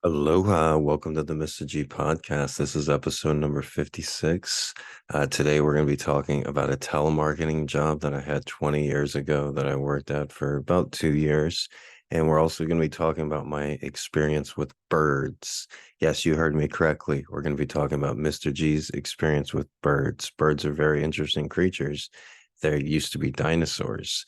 Aloha, welcome to the Mr.G podcast. This is episode number 56. Today, we're going to be talking about a telemarketing job that I had 20 years ago that I worked at for about 2 years. And we're also going to be talking about my experience with birds. Yes, you heard me correctly. We're going to be talking about Mr. G's experience with birds. Birds are very interesting creatures. They used to be dinosaurs.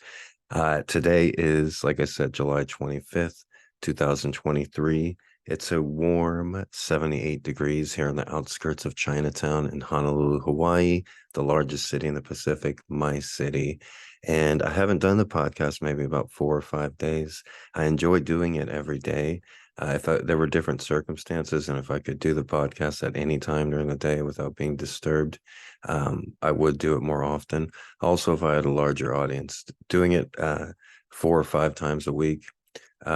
Today is, like I said, July 25th, 2023. It's a warm 78 degrees here on the outskirts of Chinatown in Honolulu, Hawaii, the largest city in the Pacific, my city. And I haven't done the podcast maybe about 4 or 5 days. I enjoy doing it every day. If there were different circumstances and if I could do the podcast at any time during the day without being disturbed, I would do it more often. Also, if I had a larger audience, doing it 4 or 5 times a week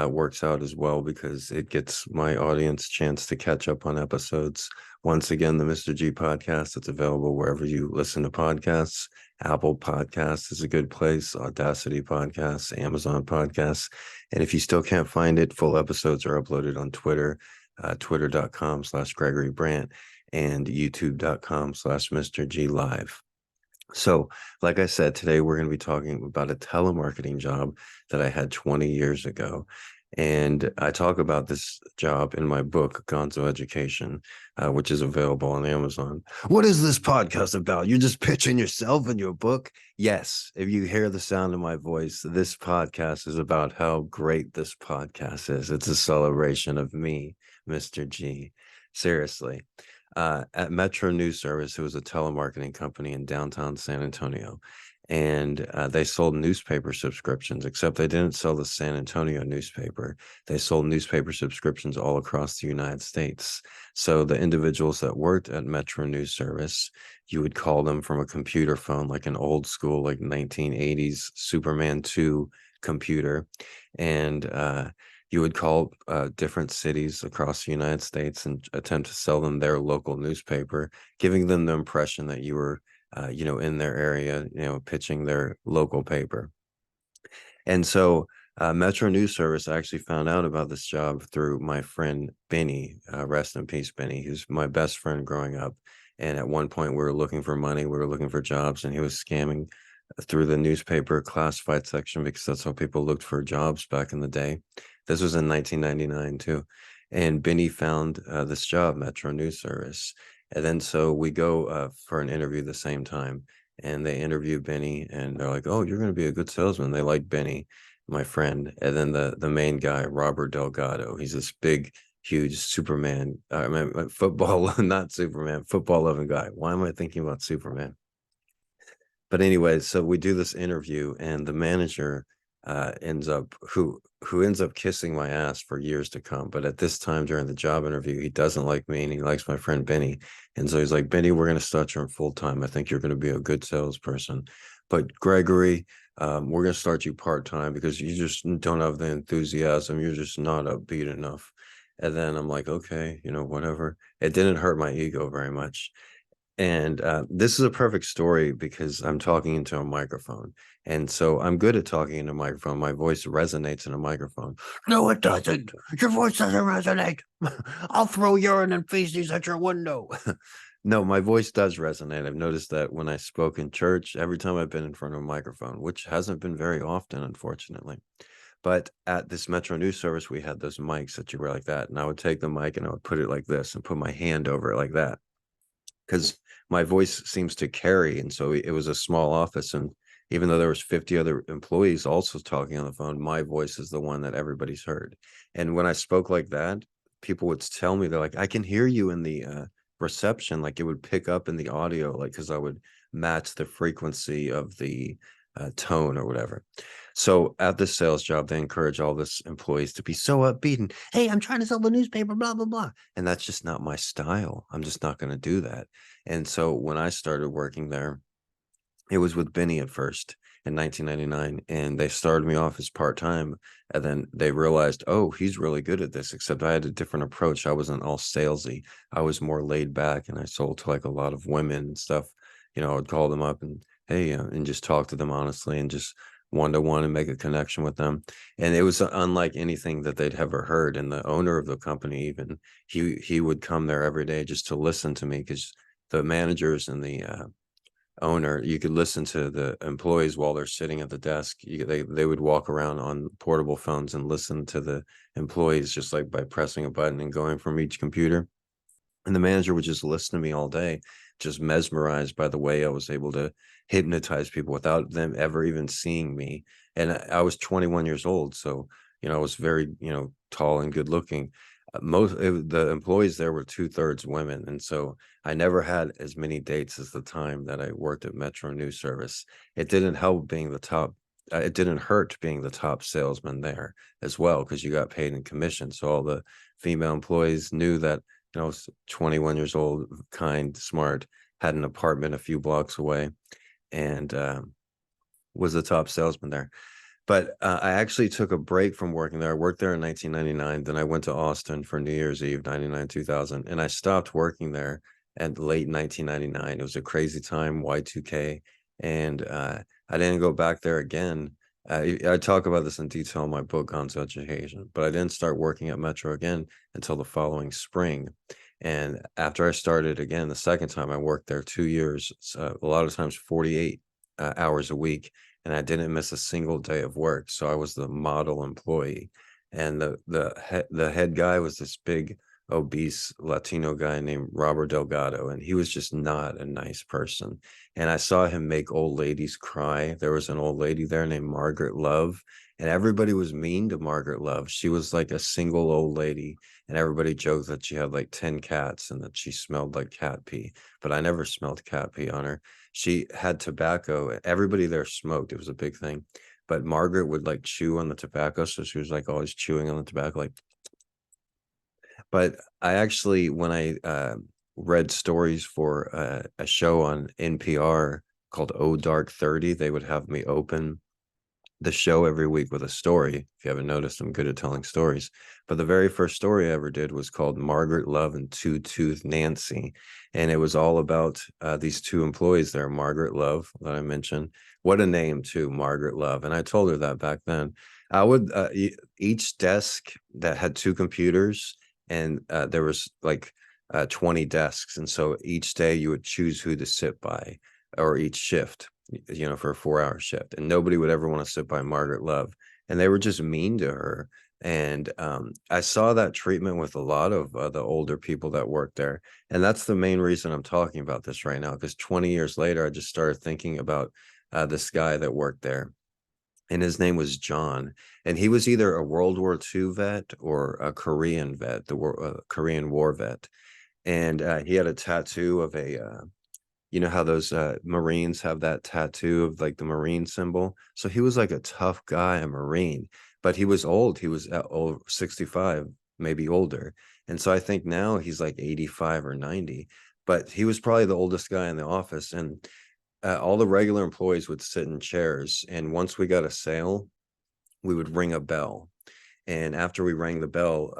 works out as well because it gets my audience chance to catch up on episodes. Once again, the Mr. G podcast, it's available wherever you listen to podcasts. Apple Podcasts is a good place, Audacity Podcasts, Amazon Podcasts. And if you still can't find it, full episodes are uploaded on Twitter, twitter.com/Gregory Brandt and youtube.com/Mr. G Live. So, like I said, today we're going to be talking about a telemarketing job that I had 20 years ago. And I talk about this job in my book, Gonzo Education, which is available on Amazon. What is this podcast about? You're just pitching yourself in your book? Yes. If you hear the sound of my voice, this podcast is about how great this podcast is. It's a celebration of me, Mr. G. Seriously. At Metro News Service, it was a telemarketing company in downtown San Antonio. And they sold newspaper subscriptions, except they didn't sell the San Antonio newspaper. They sold newspaper subscriptions all across the United States. So the individuals that worked at Metro News Service, you would call them from a computer phone, like an old school, like 1980s Superman 2 computer. And you would call different cities across the United States and attempt to sell them their local newspaper, giving them the impression that you were, in their area, pitching their local paper. And so Metro News Service actually found out about this job through my friend Benny, rest in peace, Benny, who's my best friend growing up. And at one point, we were looking for money, we were looking for jobs, and he was scamming through the newspaper classified section because that's how people looked for jobs back in the day. This was in 1999 too. And Benny found this job, Metro News Service. And then so we go for an interview the same time. And they interview Benny and they're like, oh, you're going to be a good salesman. They like Benny, my friend. And then the main guy, Robert Delgado, he's this big, huge Superman, I mean, football, not Superman, football loving guy. Why am I thinking about Superman? But anyway, so we do this interview, and the manager ends up who ends up kissing my ass for years to come. But at this time during the job interview, he doesn't like me and he likes my friend Benny. And so he's like, Benny, we're going to start you in full time. I think you're going to be a good salesperson. But Gregory, we're going to start you part time because you just don't have the enthusiasm. You're just not upbeat enough. And then I'm like, okay, whatever. It didn't hurt my ego very much. And this is a perfect story because I'm talking into a microphone. And so I'm good at talking into a microphone. My voice resonates in a microphone. No, it doesn't. Your voice doesn't resonate. I'll throw urine and feces at your window. No, my voice does resonate. I've noticed that when I spoke in church, every time I've been in front of a microphone, which hasn't been very often, unfortunately. But at this Metro News Service, we had those mics that you were like that. And I would take the mic and I would put it like this and put my hand over it like that, because my voice seems to carry. And so it was a small office. And even though there was 50 other employees also talking on the phone, my voice is the one that everybody's heard. And when I spoke like that, people would tell me, they're like, I can hear you in the reception. Like it would pick up in the audio, like, because I would match the frequency of the tone or whatever. So at this sales job, they encourage all this employees to be so upbeat and, hey, I'm trying to sell the newspaper, blah, blah, blah. And that's just not my style. I'm just not going to do that. And so when I started working there, it was with Benny at first in 1999, and they started me off as part-time. And then they realized, oh, he's really good at this, except I had a different approach. I wasn't all salesy. I was more laid back, and I sold to like a lot of women and stuff. I would call them up and, hey, and just talk to them honestly and just one-to-one and make a connection with them. And it was unlike anything that they'd ever heard. And the owner of the company, even, he would come there every day just to listen to me, because the managers and the owner, you could listen to the employees while they're sitting at the desk. They would walk around on portable phones and listen to the employees, just like by pressing a button and going from each computer. And the manager would just listen to me all day, just mesmerized by the way I was able to hypnotize people without them ever even seeing me. And I was 21 years old, so I was very tall and good looking. The employees there were 2/3 women, and so I never had as many dates as the time that I worked at Metro News Service. It didn't help being the top. It didn't hurt being the top salesman there as well, because you got paid in commission. So all the female employees knew that I was 21 years old, kind, smart, had an apartment a few blocks away, and was the top salesman there. But I actually took a break from working there. I worked there in 1999. Then I went to Austin for New Year's Eve, 99, 2000. And I stopped working there at late 1999. It was a crazy time, Y2K. And I didn't go back there again. I talk about this in detail in my book, On Such Occasion. But I didn't start working at Metro again until the following spring. And after I started again, the second time, I worked there 2 years, a lot of times 48 hours a week, and I didn't miss a single day of work. So I was the model employee, and the head guy was this big, obese Latino guy named Robert Delgado, and he was just not a nice person. And I saw him make old ladies cry. There was an old lady there named Margaret Love, and everybody was mean to Margaret Love. She was like a single old lady, and everybody joked that she had like 10 cats and that she smelled like cat pee. But I never smelled cat pee on her. She had tobacco. Everybody there smoked. It was a big thing. But Margaret would like chew on the tobacco. So she was like always chewing on the tobacco. But I actually, when I read stories for a show on NPR called Oh Dark 30, they would have me open the show every week with a story. If you haven't noticed, I'm good at telling stories. But the very first story I ever did was called Margaret Love and Two Tooth Nancy. And it was all about these two employees there, Margaret Love, that I mentioned. What a name, too, Margaret Love. And I told her that back then. I would, each desk that had two computers, and there was like 20 desks. And so each day you would choose who to sit by, or each shift, for a 4-hour shift, and nobody would ever want to sit by Margaret Love, and they were just mean to her. And I saw that treatment with a lot of the older people that work there, and that's the main reason I'm talking about this right now, because 20 years later, I just started thinking about this guy that worked there, and his name was John, and he was either a World War II vet or a Korean vet, the Korean War vet. And he had a tattoo of a you know how those Marines have that tattoo of like the Marine symbol? So he was like a tough guy, a Marine, but he was old. He was old, 65, maybe older. And so I think now he's like 85 or 90, but he was probably the oldest guy in the office. And all the regular employees would sit in chairs. And once we got a sale, we would ring a bell. And after we rang the bell,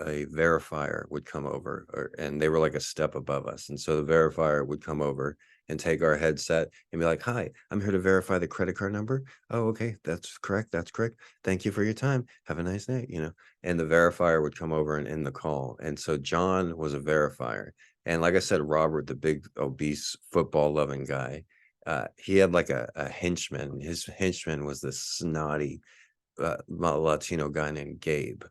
a verifier would come over, and they were like a step above us. And so the verifier would come over and take our headset and be like, "Hi, I'm here to verify the credit card number." "Oh, okay, that's correct. That's correct. Thank you for your time. Have a nice day." And the verifier would come over and end the call. And so John was a verifier. And like I said, Robert, the big obese football loving guy, he had like a henchman. His henchman was this snotty Latino guy named Gabe.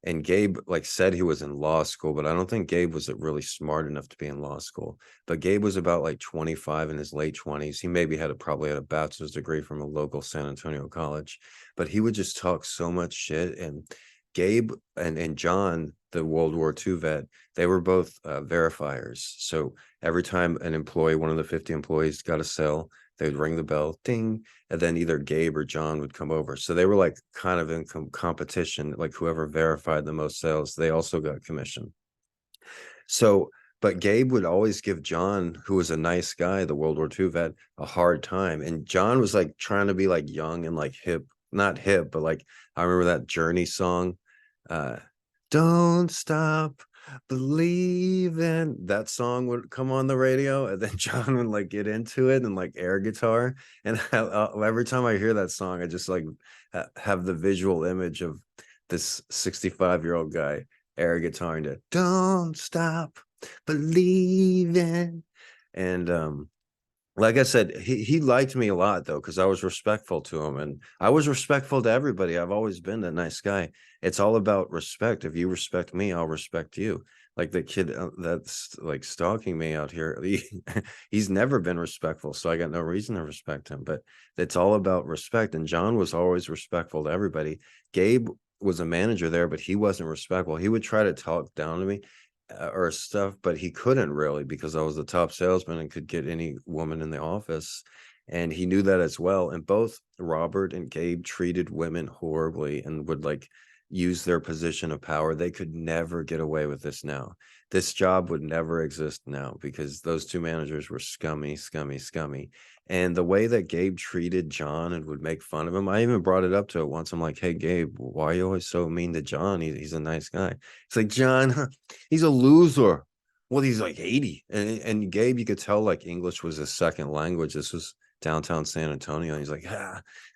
And Gabe like said he was in law school, but I don't think Gabe was really smart enough to be in law school. But Gabe was about like 25, in his late 20s. He maybe probably had a bachelor's degree from a local San Antonio college, but he would just talk so much shit. And Gabe and John, the World War II vet, they were both verifiers. So every time one of the 50 employees got a sale, they would ring the bell, ding, and then either Gabe or John would come over. So they were like kind of in competition, like whoever verified the most sales, they also got commission. So, but Gabe would always give John, who was a nice guy, the World War II vet, a hard time. And John was like trying to be like young and like hip, not hip, but like I remember that Journey song. Don't stop believing. That song would come on the radio, and then John would like get into it and like air guitar. And every time I hear that song, I just like have the visual image of this 65-year-old guy air guitaring to "Don't Stop Believing." And like I said, he liked me a lot though, because I was respectful to him, and I was respectful to everybody. I've always been a nice guy. It's all about respect. If you respect me, I'll respect you. Like the kid that's like stalking me out here, he's never been respectful, so I got no reason to respect him. But it's all about respect. And John was always respectful to everybody. Gabe was a manager there, but he wasn't respectful. He would try to talk down to me or stuff, but he couldn't really because I was the top salesman and could get any woman in the office. And he knew that as well. And both Robert and Gabe treated women horribly and would like use their position of power. They could never get away with this now. This job would never exist now because those two managers were scummy, scummy, scummy. And the way that Gabe treated John and would make fun of him, I even brought it up to it once. I'm like, hey, Gabe, why are you always so mean to John? He's a nice guy. It's like, John, he's a loser. Well, he's like 80. And Gabe, you could tell like English was his second language. This was downtown San Antonio. And he's like,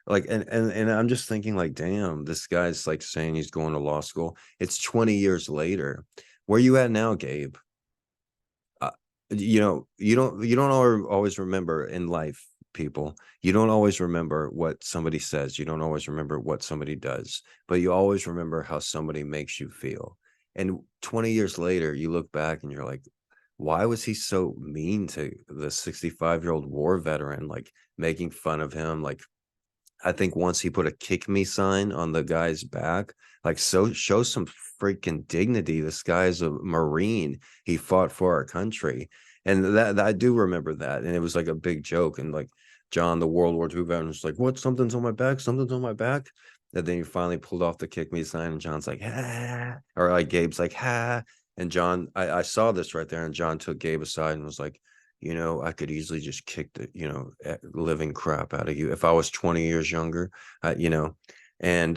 like, and I'm just thinking, like, damn, this guy's like saying he's going to law school. It's 20 years later. Where you at now, Gabe? uh, you don't always remember in life, people. You don't always remember what somebody says. You don't always remember what somebody does, but you always remember how somebody makes you feel. And 20 years later, you look back and you're like, why was he so mean to the 65-year-old war veteran, like making fun of him? Like, I think once he put a "kick me" sign on the guy's back, like, so show some freaking dignity. This guy's a Marine. He fought for our country. And that I do remember that. And it was like a big joke. And like John, the World War II veteran, was like, what? Something's on my back, something's on my back. And then he finally pulled off the "kick me" sign, and John's like, ah, or like Gabe's like, ha. And John, I saw this right there, and John took Gabe aside and was like, I could easily just kick the, living crap out of you if I was 20 years younger, and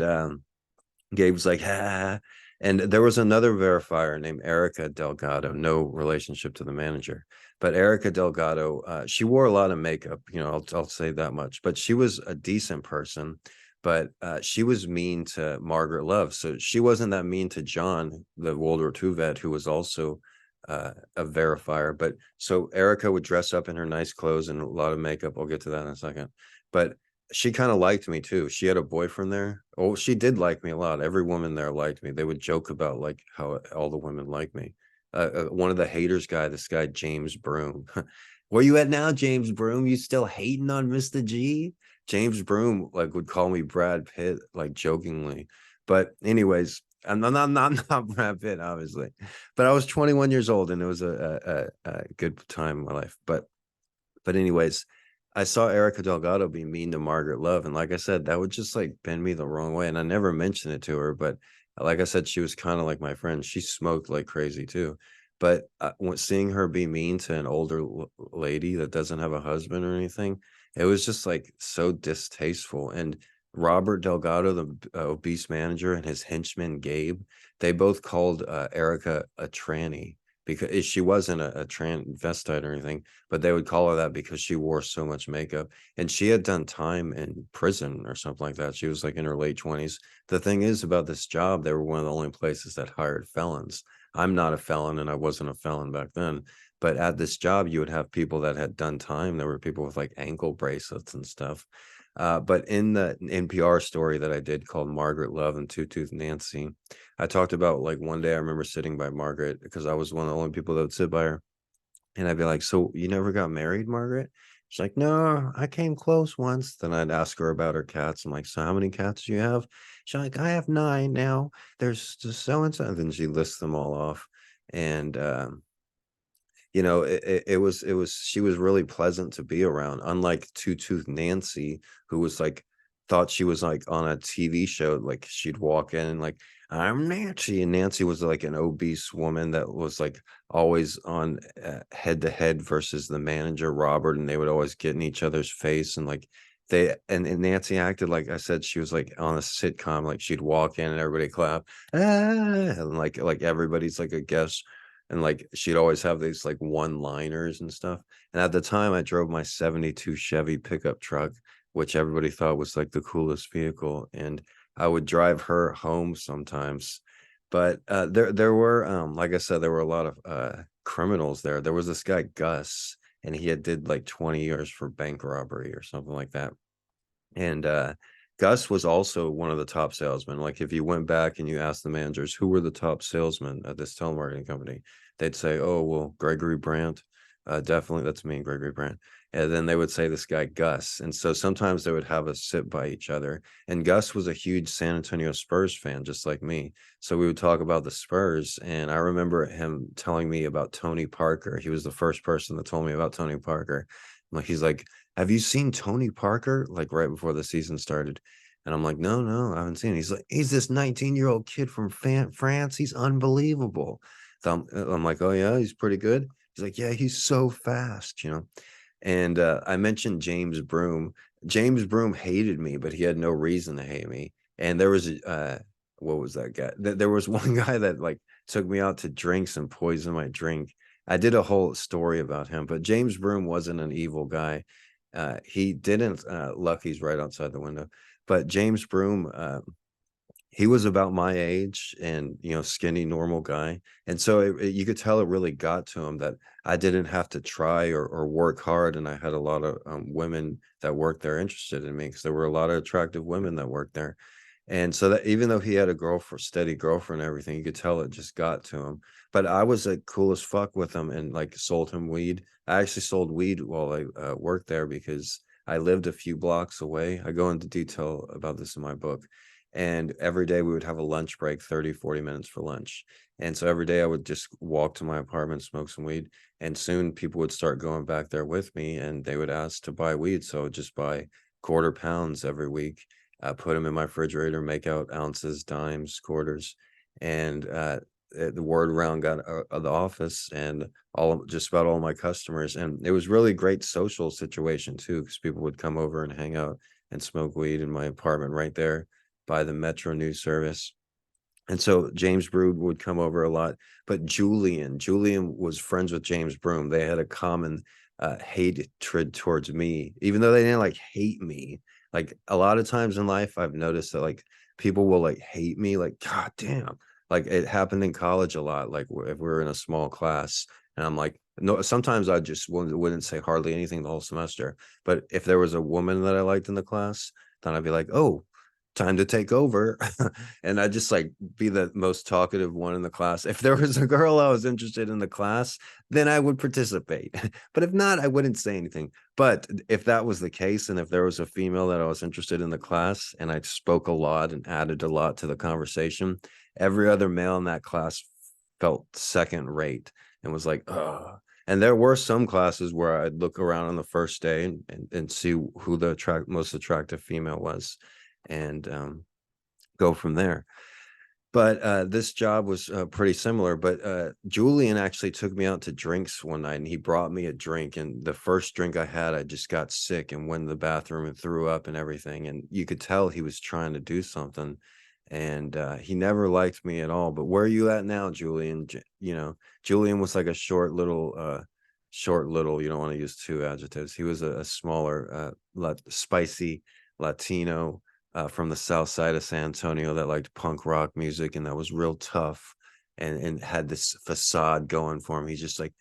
Gabe was like, ah. And there was another verifier named Erica Delgado, no relationship to the manager, but Erica Delgado, she wore a lot of makeup, I'll say that much, but she was a decent person. But she was mean to Margaret Love. So she wasn't that mean to John, the World War II vet, who was also a verifier. But so Erica would dress up in her nice clothes and a lot of makeup. I'll get to that in a second. But she kind of liked me too. She had a boyfriend there. Oh, she did like me a lot. Every woman there liked me. They would joke about like how all the women like me. One of the haters guy, this guy James Broom. Where you at now, James Broom? You still hating on Mr.G? James Broom like would call me Brad Pitt, like jokingly. But anyways, I'm not Brad Pitt, obviously. But I was 21 years old, and it was a good time in my life. But anyways, I saw Erica Delgado be mean to Margaret Love, and like I said, that would just like bend me the wrong way. And I never mentioned it to her, but like I said, she was kind of like my friend. She smoked like crazy too. But seeing her be mean to an older lady that doesn't have a husband or anything, it was just like so distasteful. And Robert Delgado, the obese manager, and his henchman Gabe, they both called Erica a tranny because she wasn't a transvestite or anything, but they would call her that because she wore so much makeup. And she had done time in prison or something like that. She was like in her late 20s. The thing is about this job, they were one of the only places that hired felons. I'm not a felon, and I wasn't a felon back then. But at this job, you would have people that had done time. There were people with like ankle bracelets and stuff. But in the NPR story that I did called Margaret Love and Two Tooth Nancy, I talked about like one day I remember sitting by Margaret because I was one of the only people that would sit by her. And I'd be like, so you never got married, Margaret? She's like, no, I came close once. Then I'd ask her about her cats. I'm like, so how many cats do you have? She's like, I have 9 now. There's just so and so. And then she lists them all off. And it was she was really pleasant to be around, unlike Two Tooth Nancy, who was like thought she was like on a TV show. Like she'd walk in and like, I'm Nancy, and Nancy was like an obese woman that was like always on head to head versus the manager Robert, and they would always get in each other's face. And like and Nancy acted like I said she was like on a sitcom, like she'd walk in and everybody clap, and like everybody's like a guest, and like she'd always have these like one-liners and stuff. And at the time, I drove my '72 Chevy pickup truck, which everybody thought was like the coolest vehicle, and I would drive her home sometimes. But there were like I said, there were a lot of criminals there. There was this guy Gus, and he had did like 20 years for bank robbery or something like that. And Gus was also one of the top salesmen. Like if you went back and you asked the managers who were the top salesmen at this telemarketing company, they'd say, "Oh, well, Gregory Brandt, definitely that's me, Gregory Brandt." And then they would say this guy Gus. And so sometimes they would have us sit by each other. And Gus was a huge San Antonio Spurs fan, just like me. So we would talk about the Spurs. And I remember him telling me about Tony Parker. He was the first person that told me about Tony Parker. Like he's like, "Have you seen Tony Parker?" Like right before the season started. And I'm like, "No, no, I haven't seen it." He's like, "He's this 19-year-old kid from France. He's unbelievable." So I'm like, "Oh yeah, he's pretty good." He's like, "Yeah, he's so fast, you know." And I mentioned James Broom. James Broom hated me, but he had no reason to hate me. And there was what was that guy? There was one guy that like took me out to drinks and poisoned my drink. I did a whole story about him, but James Broom wasn't an evil guy. He didn't. Lucky's right outside the window, but James Broom. He was about my age and skinny normal guy, and so you could tell it really got to him that I didn't have to try or work hard, and I had a lot of women that worked there interested in me because there were a lot of attractive women that worked there. And so that even though he had a girlfriend, steady girlfriend and everything, you could tell it just got to him. But I was like cool as fuck with him and like sold him weed. I actually sold weed while I worked there because I lived a few blocks away. I go into detail about this in my book. And every day we would have a lunch break, 30, 40 minutes for lunch. And so every day I would just walk to my apartment, smoke some weed. And soon people would start going back there with me and they would ask to buy weed. So I would just buy quarter pounds every week, put them in my refrigerator, make out ounces, dimes, quarters. And the word around got the office and just about all my customers. And it was really great social situation too, because people would come over and hang out and smoke weed in my apartment right there by the Metro News Service. And so James Brood would come over a lot, but Julian was friends with James Broom. They had a common hatred towards me, even though they didn't like hate me. Like a lot of times in life, I've noticed that like people will like hate me, like, God damn. Like it happened in college a lot. Like if we're in a small class and I'm like, no, sometimes I just wouldn't say hardly anything the whole semester. But if there was a woman that I liked in the class, then I'd be like, "Oh, time to take over." And I just like be the most talkative one in the class. If there was a girl I was interested in the class, then I would participate. But if not, I wouldn't say anything. But if that was the case, and if there was a female that I was interested in the class and I spoke a lot and added a lot to the conversation, every other male in that class felt second rate and was like, "Oh." And there were some classes where I'd look around on the first day and see who the most attractive female was and go from there. But this job was pretty similar. But Julian actually took me out to drinks one night and he brought me a drink. And the first drink I had, I just got sick and went in the bathroom and threw up and everything. And you could tell he was trying to do something. And he never liked me at all. But where are you at now, Julian? Julian was like a short little, you don't want to use two adjectives. He was a smaller, spicy Latino from the south side of San Antonio that liked punk rock music and that was real tough and had this facade going for him. He's just like,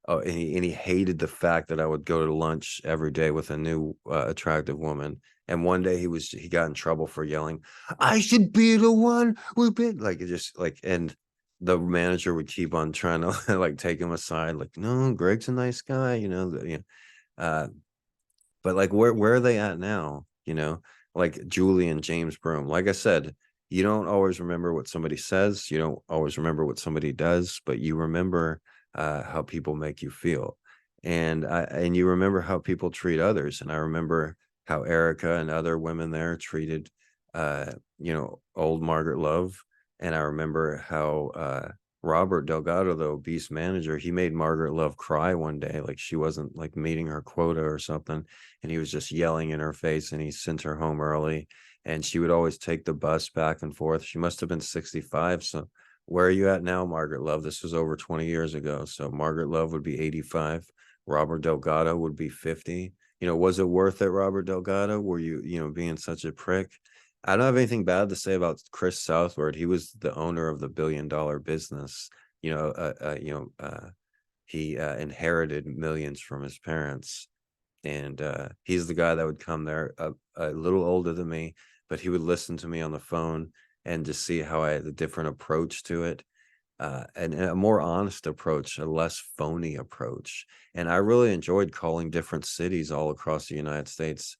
oh, and he hated the fact that I would go to lunch every day with a new attractive woman. And one day he got in trouble for yelling, "I should be the one who've been," like it just like, and the manager would keep on trying to like take him aside, like, "No, Greg's a nice guy, uh, but like where are they at now? Like Julie and James Broom. Like I said, you don't always remember what somebody says, you don't always remember what somebody does, but you remember how people make you feel. And you remember how people treat others. And I remember how Erica and other women there treated old Margaret Love. And I remember how Robert Delgado, the obese manager, he made Margaret Love cry one day, like she wasn't like meeting her quota or something, and he was just yelling in her face, and he sent her home early, and she would always take the bus back and forth. She must have been 65. So where are you at now, Margaret Love? This was over 20 years ago. So Margaret Love would be 85. Robert Delgado would be 50. Was it worth it, Robert Delgado? Were you being such a prick? I don't have anything bad to say about Chris Southward. He was the owner of the billion-dollar business. He inherited millions from his parents, and he's the guy that would come there a little older than me, but he would listen to me on the phone and just see how I had a different approach to it, and a more honest approach, a less phony approach. And I really enjoyed calling different cities all across the United States.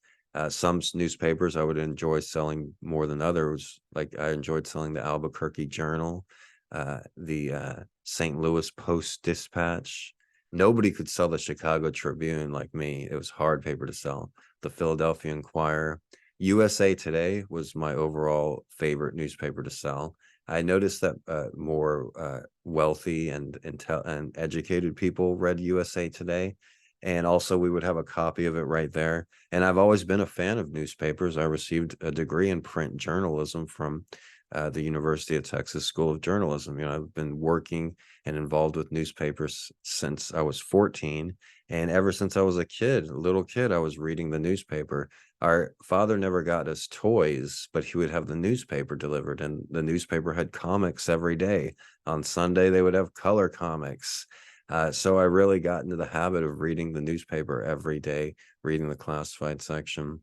Some newspapers I would enjoy selling more than others. Like I enjoyed selling the Albuquerque Journal, the St. Louis Post-Dispatch. Nobody could sell the Chicago Tribune like me. It was hard paper to sell. The Philadelphia Inquirer. USA Today was my overall favorite newspaper to sell. I noticed that more wealthy and educated people read USA Today, and also we would have a copy of it right there. And I've always been a fan of newspapers. I received a degree in print journalism from the University of Texas School of Journalism. I've been working and involved with newspapers since I was 14, and ever since I was a little kid, I was reading the newspaper. Our father never got us toys, but he would have the newspaper delivered, and the newspaper had comics every day. On Sunday, they would have color comics. So I really got into the habit of reading the newspaper every day, reading the classified section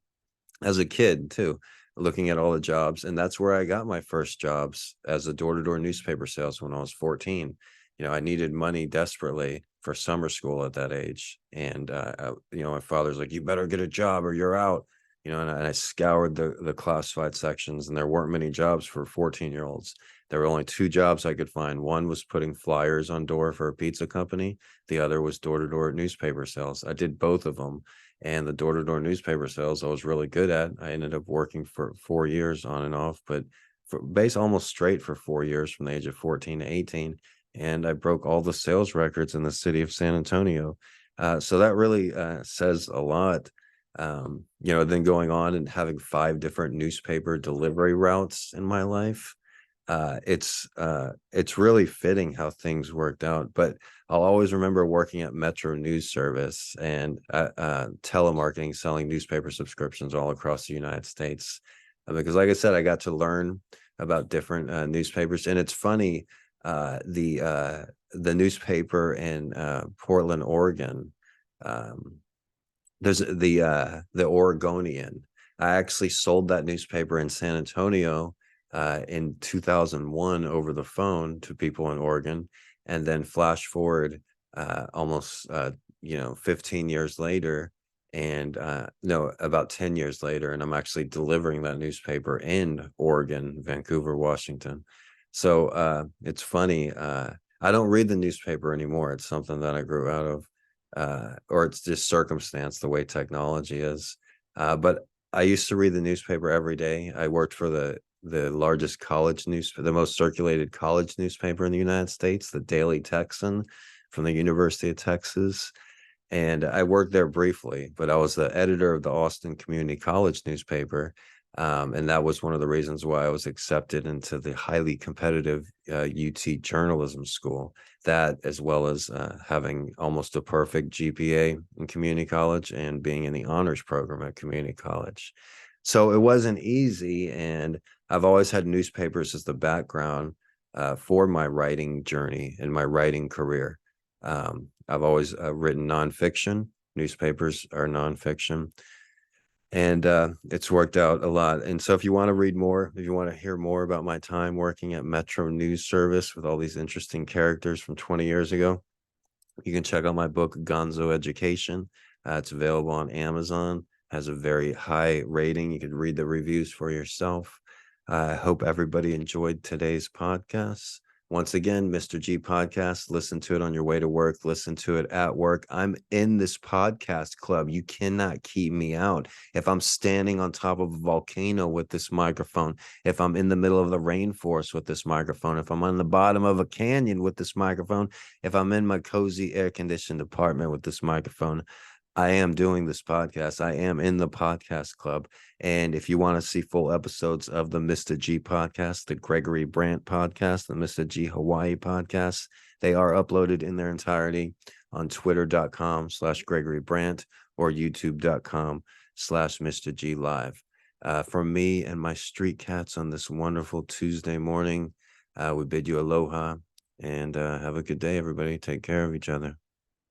as a kid too, looking at all the jobs. And that's where I got my first jobs, as a door-to-door newspaper salesman when I was 14. I needed money desperately for summer school at that age. And, my father's like, you better get a job or you're out. And I scoured the classified sections, and there weren't many jobs for 14-year-olds. There were only two jobs I could find. One was putting flyers on door for a pizza company. The other was door-to-door newspaper sales. I did both of them, and the door-to-door newspaper sales I was really good at. I ended up working for 4 years on and off, but for almost straight for 4 years, from the age of 14 to 18. And I broke all the sales records in the city of San Antonio. So that really says a lot. Then going on and having 5 different newspaper delivery routes in my life. It's really fitting how things worked out. But I'll always remember working at Metro News Service and telemarketing, selling newspaper subscriptions all across the United States. Because like I said, I got to learn about different newspapers. And it's funny, the newspaper in Portland, Oregon, there's the Oregonian. I actually sold that newspaper in San Antonio in 2001 over the phone to people in Oregon. And then flash forward almost 15 years later, and no, about 10 years later, and I'm actually delivering that newspaper in Oregon, Vancouver, Washington. So it's funny. I don't read the newspaper anymore. It's something that I grew out of, or it's just circumstance, the way technology is. But I used to read the newspaper every day. I worked for the largest college newspaper, the most circulated college newspaper in the United States, the Daily Texan from the University of Texas. And I worked there briefly, but I was the editor of the Austin Community College newspaper. And that was one of the reasons why I was accepted into the highly competitive UT journalism school. That, as well as having almost a perfect GPA in community college and being in the honors program at community college. So it wasn't easy. And I've always had newspapers as the background for my writing journey and my writing career. I've always written nonfiction. Newspapers are nonfiction. And it's worked out a lot. And so if you want to read more, if you want to hear more about my time working at Metro News Service with all these interesting characters from 20 years ago, you can check out my book, Gonzo Education. It's available on Amazon, has a very high rating. You can read the reviews for yourself. I hope everybody enjoyed today's podcast. Once again, Mr. G podcast. Listen to it on your way to work. Listen to it at work. I'm in this podcast club. You cannot keep me out. If I'm standing on top of a volcano with this microphone, if I'm in the middle of the rainforest with this microphone, if I'm on the bottom of a canyon with this microphone, if I'm in my cozy air conditioned apartment with this microphone, I am doing this podcast. I am in the podcast club. And if you want to see full episodes of the Mr. G podcast, the Gregory Brandt podcast, the Mr. G Hawaii podcast, they are uploaded in their entirety on twitter.com/Gregory Brandt or youtube.com/Mr. G Live. From me and my street cats on this wonderful Tuesday morning, we bid you aloha and have a good day, everybody. Take care of each other.